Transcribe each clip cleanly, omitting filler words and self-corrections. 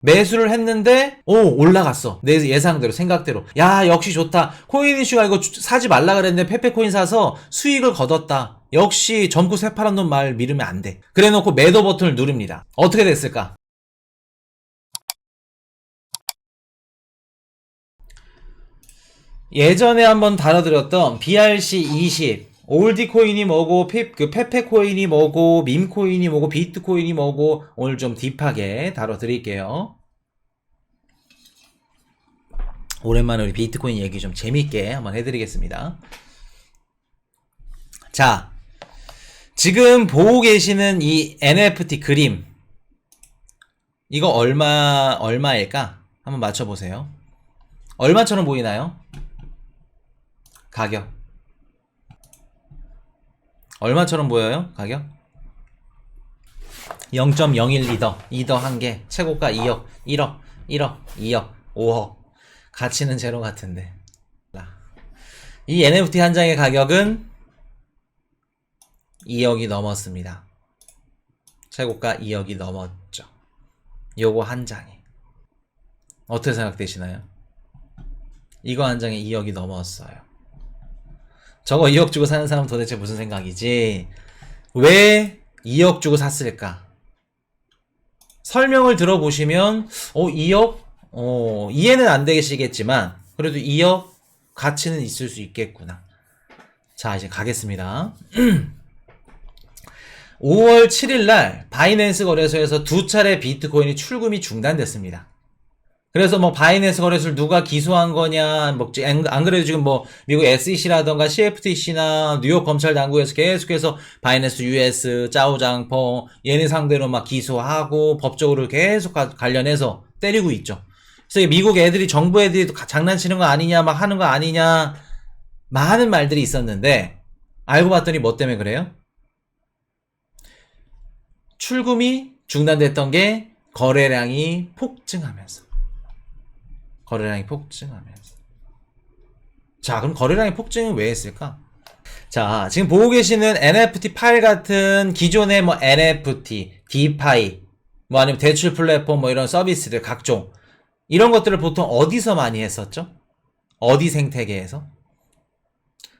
매수를 했는데 올라갔어. 내 예상대로 생각대로. 야 역시 좋다. 코인 이슈가 이거 사지 말라 그랬는데 페페코인 사서 수익을 거뒀다. 역시 점프 새파란 놈 말 믿으면 안 돼. 그래놓고 매도 버튼을 누릅니다. 어떻게 됐을까? 예전에 한번 다뤄드렸던 BRC20 올디 코인이 뭐고 페페 코인이 뭐고 밈 코인이 뭐고 비트 코인이 뭐고 오늘 좀 딥하게 다뤄드릴게요. 오랜만에 우리 비트코인 얘기 좀 재밌게 한번 해드리겠습니다. 자, 지금 보고 계시는 이 NFT 그림 이거 얼마일까? 한번 맞춰보세요. 얼마처럼 보이나요? 가격 얼마처럼 보여요? 가격 0.01 이더 한 개, 최고가 2억, 1억, 2억, 5억. 가치는 제로 같은데. 이 NFT 한 장의 가격은 2억이 넘었습니다. 최고가 2억이 넘었죠. 요거 한 장에 어떻게 생각되시나요? 이거 한 장에 2억이 넘었어요. 저거 2억 주고 사는 사람 도대체 무슨 생각이지? 왜 2억 주고 샀을까? 설명을 들어보시면 2억? 이해는 안 되시겠지만 그래도 2억 가치는 있을 수 있겠구나. 자, 이제 가겠습니다. 5월 7일날 바이낸스 거래소에서 두 차례 비트코인이 출금이 중단됐습니다. 그래서 뭐 바이낸스 거래소를 누가 기소한 거냐, 뭐 안 그래도 지금 뭐 미국 SEC라던가 CFTC나 뉴욕 검찰 당국에서 계속해서 바이낸스 US, 짜오장펑 얘네 상대로 막 기소하고 법적으로 계속 관련해서 때리고 있죠. 그래서 미국 애들이 정부 애들이 장난치는 거 아니냐, 막 하는 거 아니냐 많은 말들이 있었는데 알고 봤더니 뭐 때문에 그래요? 출금이 중단됐던 게 거래량이 폭증하면서. 자, 그럼 거래량의 폭증은 왜 했을까? 자, 지금 보고 계시는 NFT 파일 같은 기존의 뭐 NFT, 디파이, 뭐 아니면 대출 플랫폼 뭐 이런 서비스들 각종 이런 것들을 보통 어디서 많이 했었죠? 어디 생태계에서?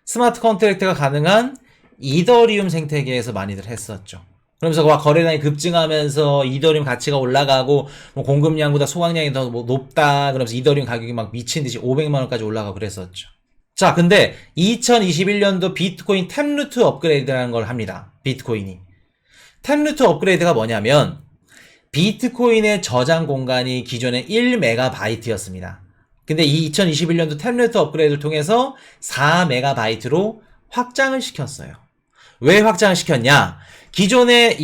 스마트 컨트랙트가 가능한 이더리움 생태계에서 많이들 했었죠. 그러면서 거래량이 급증하면서 이더리움 가치가 올라가고 뭐 공급량보다 소각량이 더 뭐 높다 그러면서 이더리움 가격이 막 미친듯이 500만원까지 올라가고 그랬었죠. 자, 근데 2021년도 비트코인 탭루트 업그레이드라는 걸 합니다. 비트코인이. 탭루트 업그레이드가 뭐냐면 비트코인의 저장 공간이 기존에 1MB였습니다. 근데 이 2021년도 탭루트 업그레이드를 통해서 4MB로 확장을 시켰어요. 왜 확장을 시켰냐? 기존의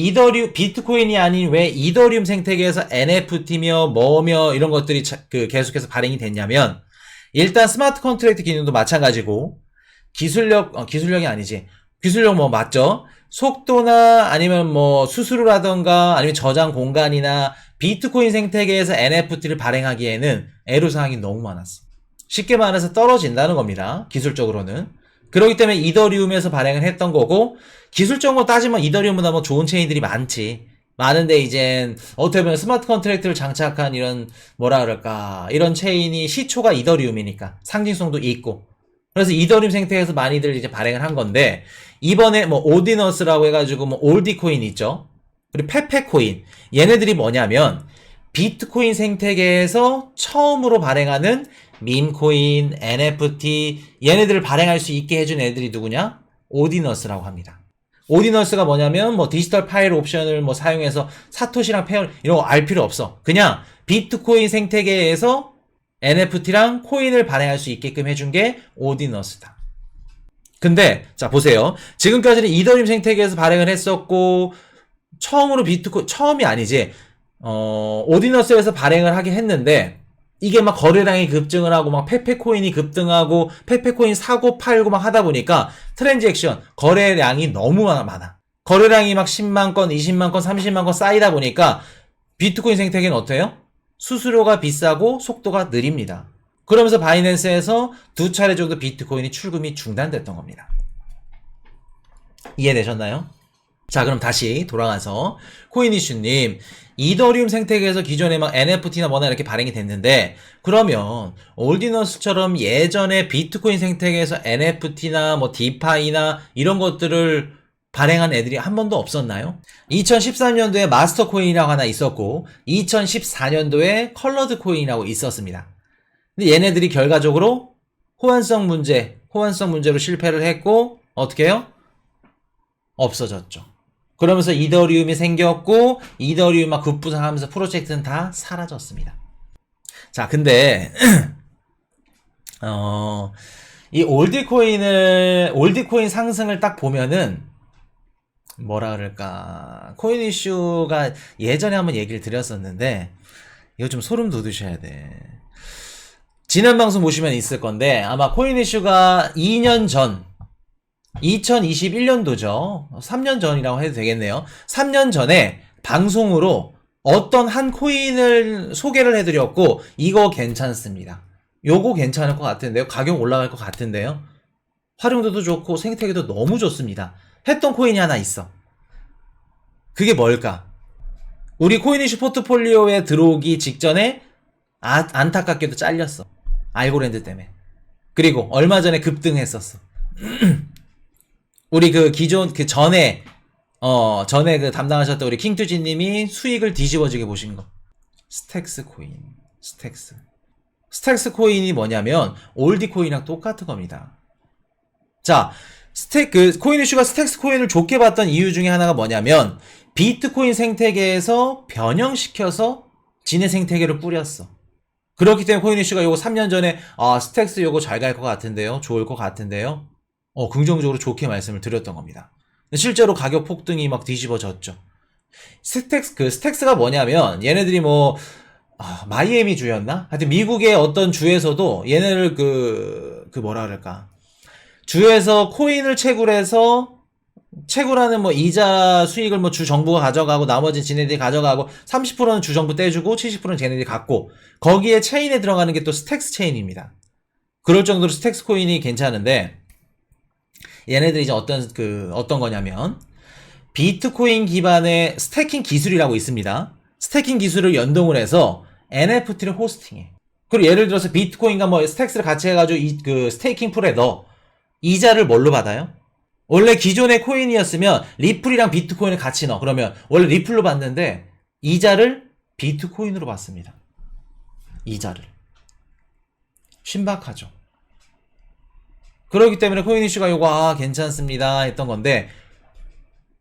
비트코인이 아닌 왜 이더리움 생태계에서 NFT며 뭐며 이런 것들이 계속해서 발행이 됐냐면 일단 스마트 컨트랙트 기능도 마찬가지고 기술력이 아니지. 기술력 뭐 맞죠? 속도나 아니면 뭐 수수료라던가 아니면 저장 공간이나 비트코인 생태계에서 NFT를 발행하기에는 애로사항이 너무 많았어. 쉽게 말해서 떨어진다는 겁니다. 기술적으로는. 그렇기 때문에 이더리움에서 발행을 했던 거고 기술적으로 따지면 이더리움보다 뭐 좋은 체인들이 많은데 이젠 어떻게 보면 스마트 컨트랙트를 장착한 이런 뭐라 그럴까 이런 체인이 시초가 이더리움이니까 상징성도 있고 그래서 이더리움 생태계에서 많이들 이제 발행을 한 건데 이번에 뭐 오디너스라고 해가지고 뭐 올디코인 있죠. 그리고 페페코인 얘네들이 뭐냐면 비트코인 생태계에서 처음으로 발행하는 밈코인, NFT 얘네들을 발행할 수 있게 해준 애들이 누구냐? 오디너스라고 합니다. 오디너스가 뭐냐면 뭐 디지털 파일 옵션을 뭐 사용해서 사토시랑 페어 이런 거 알 필요 없어. 그냥 비트코인 생태계에서 NFT랑 코인을 발행할 수 있게끔 해준 게 오디너스다. 근데 자 보세요. 지금까지는 이더리움 생태계에서 발행을 했었고 처음으로 처음이 아니지. 오디너스에서 발행을 하긴 했는데 이게 막 거래량이 급증을 하고 막 페페코인이 급등하고 페페코인 사고 팔고 막 하다 보니까 트랜잭션 거래량이 너무 많아. 거래량이 막 10만 건, 20만 건, 30만 건 쌓이다 보니까 비트코인 생태계는 어때요? 수수료가 비싸고 속도가 느립니다. 그러면서 바이낸스에서 두 차례 정도 비트코인이 출금이 중단됐던 겁니다. 이해되셨나요? 자, 그럼 다시 돌아가서 코인이슈님, 이더리움 생태계에서 기존에 막 NFT나 뭐나 이렇게 발행이 됐는데, 그러면 올디너스처럼 예전에 비트코인 생태계에서 NFT나 뭐 디파이나 이런 것들을 발행한 애들이 한 번도 없었나요? 2013년도에 마스터 코인이라고 하나 있었고 2014년도에 컬러드 코인이라고 있었습니다. 근데 얘네들이 결과적으로 호환성 문제로 실패를 했고 어떻게 해요? 없어졌죠. 그러면서 이더리움이 생겼고 이더리움만 급부상하면서 프로젝트는 다 사라졌습니다. 자, 근데 이 올드코인 상승을 딱 보면은 뭐라 그럴까, 코인 이슈가 예전에 한번 얘기를 드렸었는데 이거 좀 소름 돋으셔야 돼. 지난 방송 보시면 있을 건데 아마 코인 이슈가 2년 전 2021년도죠. 3년 전이라고 해도 되겠네요. 3년 전에 방송으로 어떤 한 코인을 소개를 해드렸고 이거 괜찮습니다. 요거 괜찮을 것 같은데요. 가격 올라갈 것 같은데요. 활용도도 좋고 생태계도 너무 좋습니다. 했던 코인이 하나 있어. 그게 뭘까? 우리 코인이슈 포트폴리오에 들어오기 직전에 안타깝게도 잘렸어. 알고랜드 때문에. 그리고 얼마 전에 급등했었어. 우리 그 기존 그 전에 그 담당하셨던 우리 킹투지님이 수익을 뒤집어지게 보신 거. 스택스 코인. 스택스 코인이 뭐냐면 올디 코인이랑 똑같은 겁니다. 자, 코인 이슈가 스택스 코인을 좋게 봤던 이유 중에 하나가 뭐냐면 비트코인 생태계에서 변형시켜서 지네 생태계를 꾸렸어. 그렇기 때문에 코인 이슈가 요거 3년 전에 스택스 요거 잘 갈 것 같은데요. 좋을 것 같은데요. 긍정적으로 좋게 말씀을 드렸던 겁니다. 실제로 가격 폭등이 막 뒤집어졌죠. 스택스가 뭐냐면 얘네들이 뭐 마이애미 주였나? 하여튼 미국의 어떤 주에서도 얘네를 뭐라 그럴까, 주에서 코인을 채굴하는 뭐 이자 수익을 뭐 주 정부가 가져가고 나머지 지네들이 가져가고 30%는 주 정부 떼주고 70%는 쟤네들이 갖고 거기에 체인에 들어가는 게 또 스택스 체인입니다. 그럴 정도로 스택스 코인이 괜찮은데 얘네들이 이제 어떤 거냐면 비트코인 기반의 스태킹 기술이라고 있습니다. 스태킹 기술을 연동을 해서 NFT를 호스팅해. 그리고 예를 들어서 비트코인과 뭐 스택스를 같이 해가지고 그 스테이킹 풀에 넣어. 이자를 뭘로 받아요? 원래 기존의 코인이었으면 리플이랑 비트코인을 같이 넣어. 그러면 원래 리플로 받는데 이자를 비트코인으로 받습니다. 이자를. 신박하죠. 그렇기 때문에 코인 이슈가 요거 괜찮습니다 했던 건데,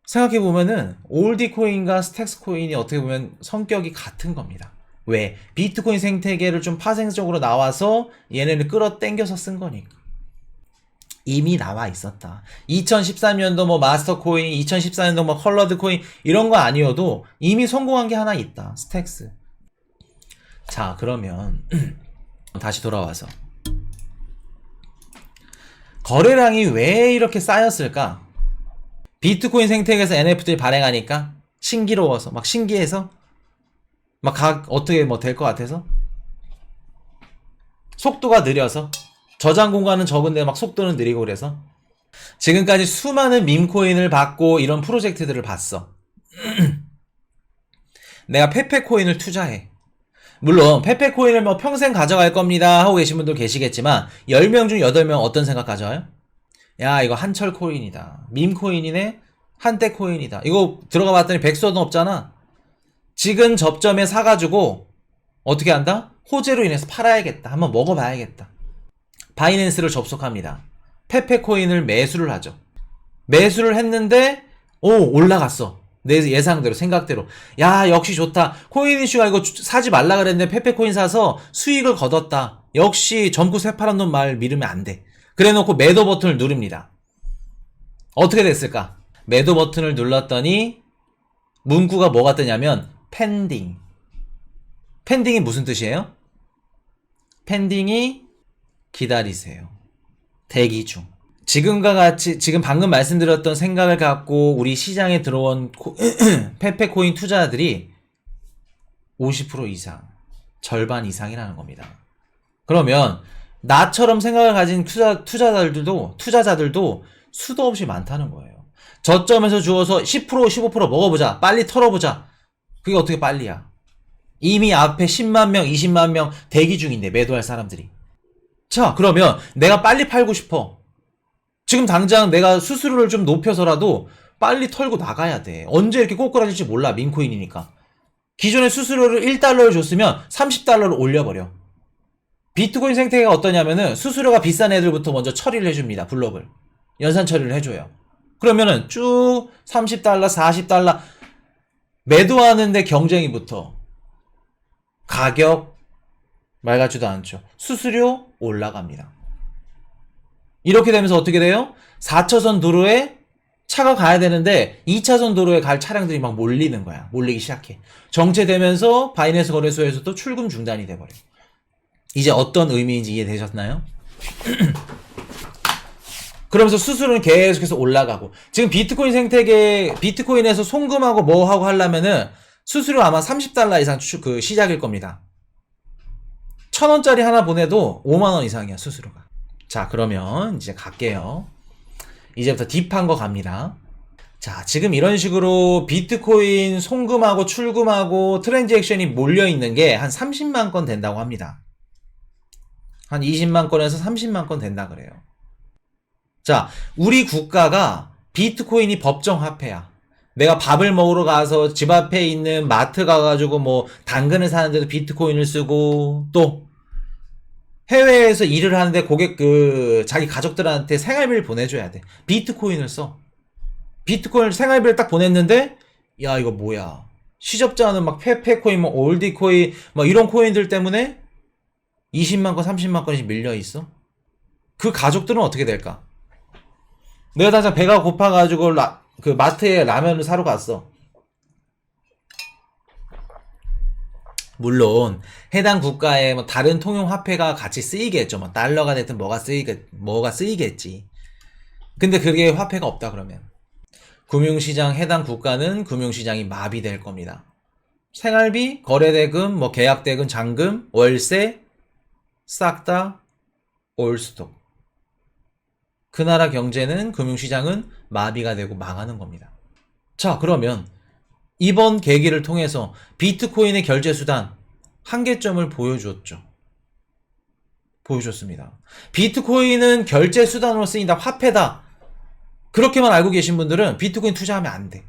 생각해보면은 올디 코인과 스택스 코인이 어떻게 보면 성격이 같은 겁니다. 왜? 비트코인 생태계를 좀 파생적으로 나와서 얘네를 끌어당겨서 쓴 거니까. 이미 나와 있었다. 2013년도 뭐 마스터 코인, 2014년도 뭐 컬러드 코인 이런 거 아니어도 이미 성공한 게 하나 있다. 스택스. 자, 그러면 다시 돌아와서 거래량이 왜 이렇게 쌓였을까? 비트코인 생태계에서 NFT를 발행하니까 신기로워서 막 신기해서 막 어떻게 뭐 될 것 같아서, 속도가 느려서, 저장 공간은 적은데 막 속도는 느리고, 그래서 지금까지 수많은 밈코인을 받고 이런 프로젝트들을 봤어. 내가 페페코인을 투자해. 물론 페페코인을 뭐 평생 가져갈 겁니다 하고 계신 분들 계시겠지만 10명 중 8명 어떤 생각 가져와요? 야, 이거 한철 코인이다. 밈코인이네. 한때 코인이다. 이거 들어가 봤더니 백수도 없잖아. 지금 접점에 사가지고 어떻게 한다? 호재로 인해서 팔아야겠다. 한번 먹어봐야겠다. 바이낸스를 접속합니다. 페페코인을 매수를 하죠. 매수를 했는데 올라갔어. 내 예상대로, 생각대로. 야, 역시 좋다. 코인 이슈가 이거 사지 말라 그랬는데 페페코인 사서 수익을 거뒀다. 역시 젊고 새파란 놈 말 믿으면 안 돼. 그래놓고 매도 버튼을 누릅니다. 어떻게 됐을까? 매도 버튼을 눌렀더니 문구가 뭐가 뜨냐면 펜딩. 펜딩이 무슨 뜻이에요? 펜딩이 기다리세요. 대기 중. 지금과 같이 지금 방금 말씀드렸던 생각을 갖고 우리 시장에 들어온 페페코인 투자자들이 50% 이상, 절반 이상이라는 겁니다. 그러면 나처럼 생각을 가진 투자자들도 수도 없이 많다는 거예요. 저점에서 주어서 10% 15% 먹어보자. 빨리 털어보자. 그게 어떻게 빨리야? 이미 앞에 10만 명 20만 명 대기 중인데 매도할 사람들이. 자, 그러면 내가 빨리 팔고 싶어. 지금 당장 내가 수수료를 좀 높여서라도 빨리 털고 나가야 돼. 언제 이렇게 꼬꾸라질지 몰라. 민코인이니까. 기존에 수수료를 1달러를 줬으면 30달러를 올려버려. 비트코인 생태계가 어떠냐면은 수수료가 비싼 애들부터 먼저 처리를 해줍니다. 블록을. 연산 처리를 해줘요. 그러면은 쭉 30달러, 40달러 매도하는데 경쟁이 붙어. 가격 말 같지도 않죠. 수수료 올라갑니다. 이렇게 되면서 어떻게 돼요? 4차선 도로에 차가 가야 되는데 2차선 도로에 갈 차량들이 막 몰리는 거야. 몰리기 시작해. 정체되면서 바이낸스 거래소에서도 출금 중단이 돼버려. 이제 어떤 의미인지 이해되셨나요? 그러면서 수수료는 계속해서 올라가고, 지금 비트코인 생태계, 비트코인에서 송금하고 뭐 하고 하려면은 수수료 아마 30달러 이상 시작일 겁니다. 1,000원짜리 하나 보내도 5만원 이상이야, 수수료가. 자, 그러면 이제 갈게요. 이제부터 딥한 거 갑니다. 자, 지금 이런 식으로 비트코인 송금하고 출금하고 트랜잭션이 몰려있는 게 한 30만 건 된다고 합니다. 한 20만 건에서 30만 건 된다 그래요. 자, 우리 국가가 비트코인이 법정 화폐야. 내가 밥을 먹으러 가서 집 앞에 있는 마트 가가지고 뭐 당근을 사는데도 비트코인을 쓰고, 또 해외에서 일을 하는데 고객 자기 가족들한테 생활비를 보내줘야 돼. 비트코인을 써. 비트코인을 생활비를 딱 보냈는데, 야, 이거 뭐야. 시접자는 막 페페코인, 뭐 올디코인, 막 이런 코인들 때문에 20만 건, 30만 건씩 밀려있어. 그 가족들은 어떻게 될까? 내가 당장 배가 고파가지고 그 마트에 라면을 사러 갔어. 물론 해당 국가의 뭐 다른 통용 화폐가 같이 쓰이겠죠. 뭐 달러가 됐든 뭐가 쓰이겠지. 근데 그게 화폐가 없다 그러면 금융시장, 해당 국가는 금융시장이 마비될 겁니다. 생활비, 거래대금, 뭐 계약대금, 잔금, 월세 싹 다 올스톱. 그 나라 경제는, 금융시장은 마비가 되고 망하는 겁니다. 자, 그러면 이번 계기를 통해서 비트코인의 결제수단 한계점을 보여줬습니다. 비트코인은 결제수단으로 쓰인다, 화폐다. 그렇게만 알고 계신 분들은 비트코인 투자하면 안 돼.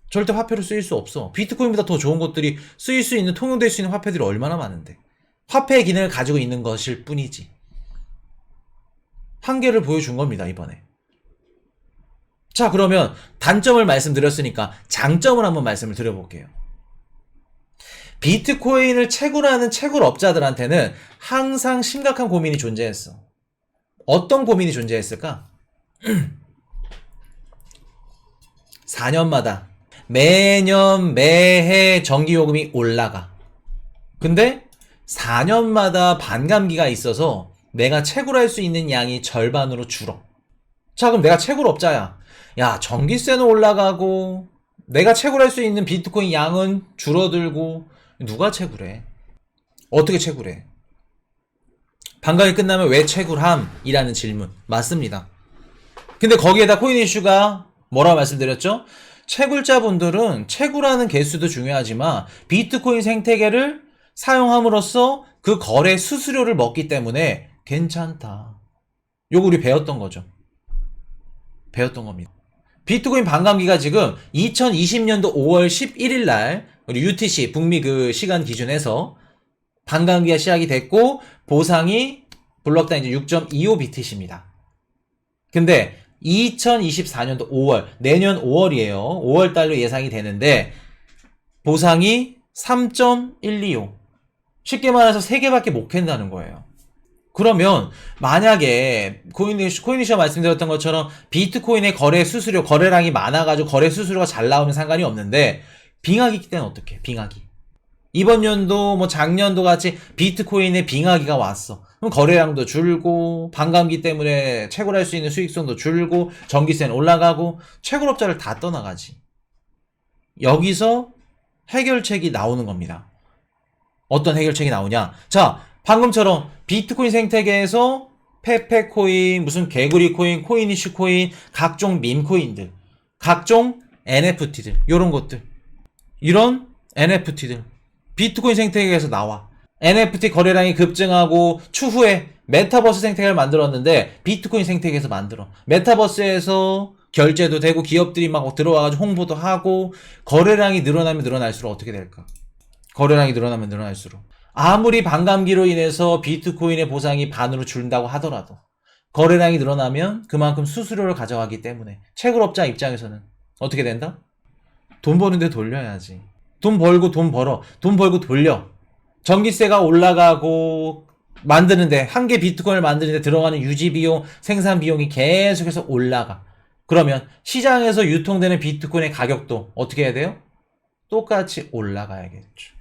절대 화폐로 쓰일 수 없어. 비트코인보다 더 좋은 것들이 쓰일 수 있는, 통용될 수 있는 화폐들이 얼마나 많은데. 화폐의 기능을 가지고 있는 것일 뿐이지. 한계를 보여준 겁니다, 이번에. 자, 그러면 단점을 말씀드렸으니까 장점을 한번 말씀을 드려볼게요. 비트코인을 채굴하는 채굴업자들한테는 항상 심각한 고민이 존재했어. 어떤 고민이 존재했을까? 4년마다 매년 매해 전기요금이 올라가. 근데 4년마다 반감기가 있어서 내가 채굴할 수 있는 양이 절반으로 줄어. 자, 그럼 내가 채굴업자야. 야, 전기세는 올라가고 내가 채굴할 수 있는 비트코인 양은 줄어들고, 누가 채굴해? 어떻게 채굴해? 반감이 끝나면 왜 채굴함? 이라는 질문. 맞습니다. 근데 거기에다 코인 이슈가 뭐라고 말씀드렸죠? 채굴자분들은 채굴하는 개수도 중요하지만 비트코인 생태계를 사용함으로써 그 거래 수수료를 먹기 때문에 괜찮다. 요거 우리 배웠던 거죠. 배웠던 겁니다. 비트코인 반감기가 지금 2020년도 5월 11일 날 우리 UTC 북미 그 시간 기준에서 반감기가 시작이 됐고, 보상이 블록당 이제 6.25BTC입니다. 근데 2024년도 5월, 내년 5월이에요. 5월 달로 예상이 되는데 보상이 3.125. 쉽게 말해서 3개밖에 못 캔다는 거예요. 그러면 만약에 코인이슈가 말씀드렸던 것처럼 비트코인의 거래 수수료, 거래량이 많아가지고 거래 수수료가 잘 나오면 상관이 없는데, 빙하기 때는 어떡해? 빙하기. 이번 연도 뭐 작년도 같이 비트코인의 빙하기가 왔어. 그럼 거래량도 줄고, 반감기 때문에 채굴할 수 있는 수익성도 줄고, 전기세는 올라가고, 채굴업자를 다 떠나가지. 여기서 해결책이 나오는 겁니다. 어떤 해결책이 나오냐? 자, 방금처럼 비트코인 생태계에서 페페코인, 무슨 개구리 코인, 코인이슈 코인, 각종 밈코인들, 각종 NFT들, 요런 것들. 이런 NFT들. 비트코인 생태계에서 나와. NFT 거래량이 급증하고 추후에 메타버스 생태계를 만들었는데 비트코인 생태계에서 만들어. 메타버스에서 결제도 되고 기업들이 막 들어와가지고 홍보도 하고 거래량이 늘어나면 늘어날수록 어떻게 될까? 거래량이 늘어나면 늘어날수록 아무리 반감기로 인해서 비트코인의 보상이 반으로 줄다고 하더라도 거래량이 늘어나면 그만큼 수수료를 가져가기 때문에 채굴업자 입장에서는 어떻게 된다? 돈 버는데 돌려야지. 돈 벌고 돈 벌어. 돈 벌고 돌려. 전기세가 올라가고 만드는데 한 개 비트코인을 만드는데 들어가는 유지 비용, 생산 비용이 계속해서 올라가. 그러면 시장에서 유통되는 비트코인의 가격도 어떻게 해야 돼요? 똑같이 올라가야겠죠.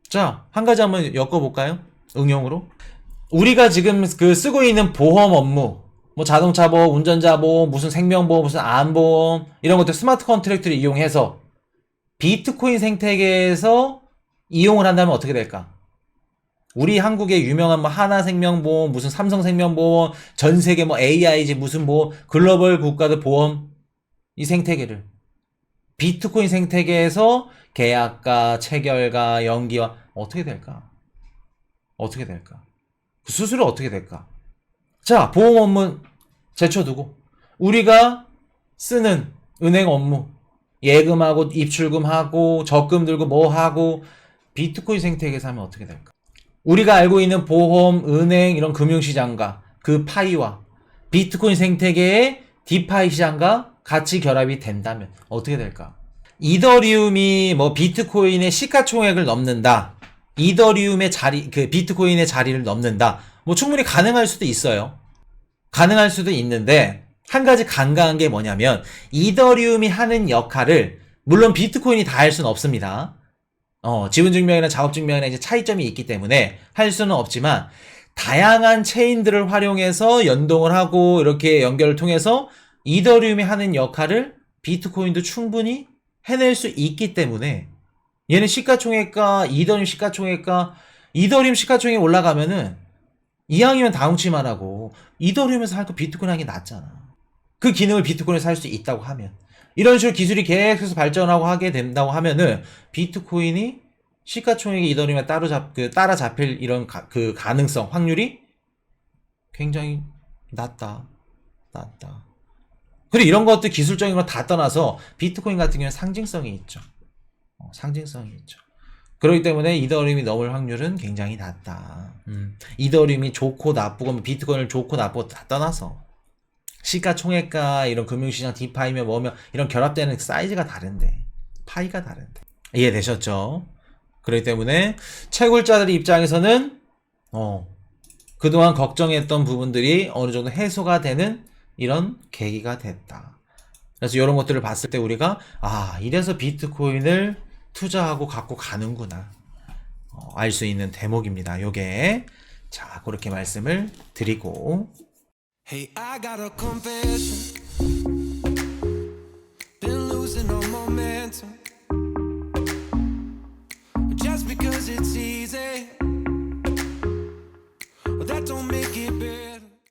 자, 한 가지 한번 엮어볼까요? 응용으로. 우리가 지금 쓰고 있는 보험 업무, 뭐 자동차 보험, 운전자 보험, 무슨 생명보험, 무슨 암보험, 이런 것들 스마트 컨트랙트를 이용해서 비트코인 생태계에서 이용을 한다면 어떻게 될까? 우리 한국의 유명한 뭐 하나생명보험, 무슨 삼성생명보험, 전세계 뭐 AIG 무슨 보험, 글로벌 국가들 보험, 이 생태계를 비트코인 생태계에서 계약과 체결과 연기와 어떻게 될까? 어떻게 될까? 그 수수료 어떻게 될까? 자, 보험 업무 제쳐두고 우리가 쓰는 은행 업무, 예금하고 입출금하고 적금 들고 뭐 하고 비트코인 생태계에서 하면 어떻게 될까? 우리가 알고 있는 보험, 은행 이런 금융시장과 그 파이와 비트코인 생태계의 디파이 시장과 같이 결합이 된다면 어떻게 될까? 이더리움이 뭐 비트코인의 시가총액을 넘는다. 이더리움의 자리, 그 비트코인의 자리를 넘는다. 뭐 충분히 가능할 수도 있어요. 가능할 수도 있는데 한 가지 간과한 게 뭐냐면 이더리움이 하는 역할을 물론 비트코인이 다 할 수는 없습니다. 지분증명이나 작업증명이나 이제 차이점이 있기 때문에 할 수는 없지만 다양한 체인들을 활용해서 연동을 하고 이렇게 연결을 통해서 이더리움이 하는 역할을 비트코인도 충분히 해낼 수 있기 때문에 얘는 시가총액과 이더리움 시가총액과 이더리움 시가총액이 올라가면은 이왕이면 다운치만 하고 이더리움에서 할 거 비트코인 하는 게 낫잖아. 그 기능을 비트코인에서 할 수 있다고 하면 이런 식으로 기술이 계속해서 발전하고 하게 된다고 하면은 비트코인이 시가총액이 이더리움에 따라잡힐 이런 그 가능성, 확률이 굉장히 낮다. 그리고 이런 것들 기술적인 거 다 떠나서 비트코인 같은 경우는 상징성이 있죠. 상징성이 있죠. 그렇기 때문에 이더리움이 넘을 확률은 굉장히 낮다. 이더리움이 좋고 나쁘고 비트코인을 좋고 나쁘고 다 떠나서 시가총액과 이런 금융시장 디파이면 뭐면 이런 결합되는 사이즈가 다른데 파이가 다른데 이해되셨죠? 그렇기 때문에 채굴자들 입장에서는 그동안 걱정했던 부분들이 어느 정도 해소가 되는 이런 계기가 됐다. 그래서 이런 것들을 봤을 때 우리가 이래서 비트코인을 투자하고 갖고 가는구나 알 수 있는 대목입니다. 요게 자 그렇게 말씀을 드리고 Hey, I got a confession. Been losing all momentum.